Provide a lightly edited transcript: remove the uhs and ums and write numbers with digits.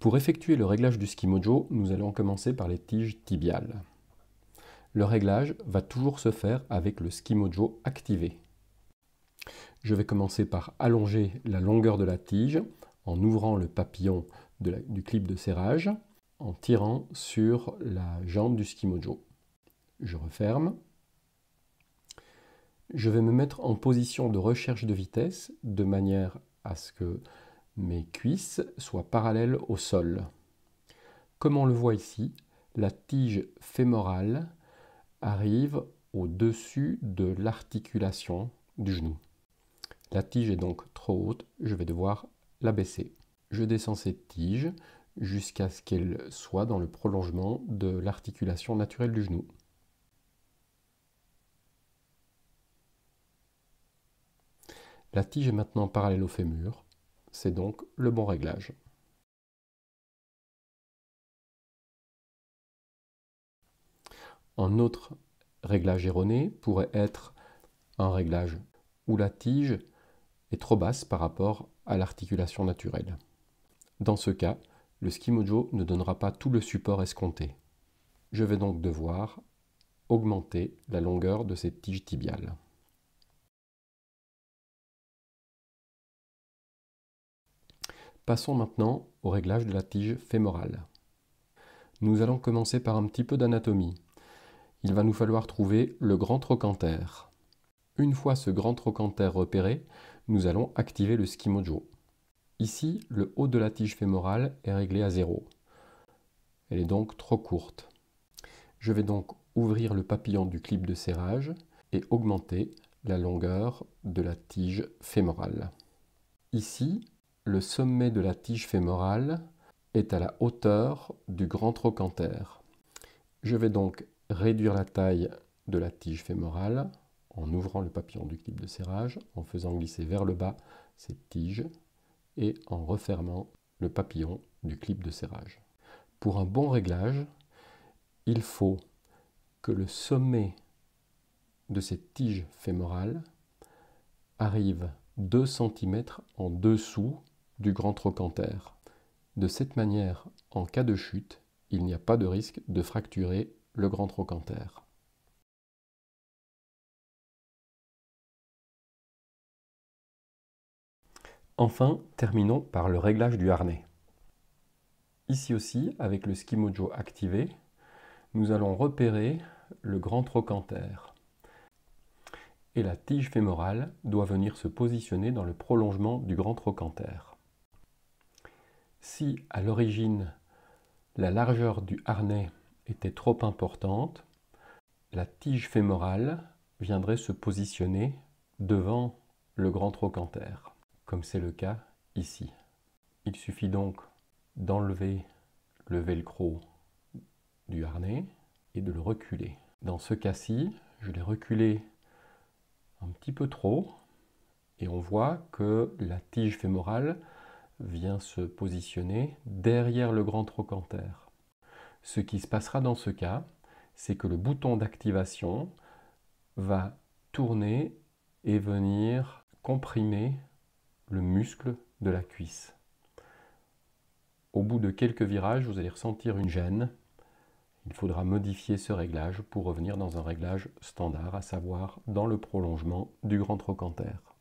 Pour effectuer le réglage du Skimojo, nous allons commencer par les tiges tibiales. Le réglage va toujours se faire avec le Skimojo activé. Je vais commencer par allonger la longueur de la tige en ouvrant le papillon du clip de serrage, en tirant sur la jambe du Skimojo. Je referme. Je vais me mettre en position de recherche de vitesse de manière à ce que mes cuisses soient parallèles au sol. Comme on le voit ici, la tige fémorale arrive au-dessus de l'articulation du genou. La tige est donc trop haute, je vais devoir la baisser. Je descends cette tige jusqu'à ce qu'elle soit dans le prolongement de l'articulation naturelle du genou. La tige est maintenant parallèle au fémur, c'est donc le bon réglage. Un autre réglage erroné pourrait être un réglage où la tige est trop basse par rapport à l'articulation naturelle. Dans ce cas, le Skimojo ne donnera pas tout le support escompté. Je vais donc devoir augmenter la longueur de cette tige tibiale. Passons maintenant au réglage de la tige fémorale. Nous allons commencer par un petit peu d'anatomie. Il va nous falloir trouver le grand trochanter. Une fois ce grand trochanter repéré, nous allons activer le Skimojo. Ici, le haut de la tige fémorale est réglé à 0. Elle est donc trop courte. Je vais donc ouvrir le papillon du clip de serrage et augmenter la longueur de la tige fémorale. Ici, le sommet de la tige fémorale est à la hauteur du grand trochanter. Je vais donc réduire la taille de la tige fémorale en ouvrant le papillon du clip de serrage, en faisant glisser vers le bas cette tige et en refermant le papillon du clip de serrage. Pour un bon réglage, il faut que le sommet de cette tige fémorale arrive 2 cm en dessous du grand trochanter. De cette manière, en cas de chute, il n'y a pas de risque de fracturer le grand trochanter. Enfin, terminons par le réglage du harnais. Ici aussi, avec le Skimojo activé, nous allons repérer le grand trochanter. Et la tige fémorale doit venir se positionner dans le prolongement du grand trochanter. Si à l'origine la largeur du harnais était trop importante, la tige fémorale viendrait se positionner devant le grand trochanter, comme c'est le cas ici. Il suffit donc d'enlever le velcro du harnais et de le reculer. Dans ce cas-ci, je l'ai reculé un petit peu trop et on voit que la tige fémorale vient se positionner derrière le grand trochanter. Ce qui se passera dans ce cas, c'est que le bouton d'activation va tourner et venir comprimer le muscle de la cuisse. Au bout de quelques virages, vous allez ressentir une gêne. Il faudra modifier ce réglage pour revenir dans un réglage standard, à savoir dans le prolongement du grand trochanter.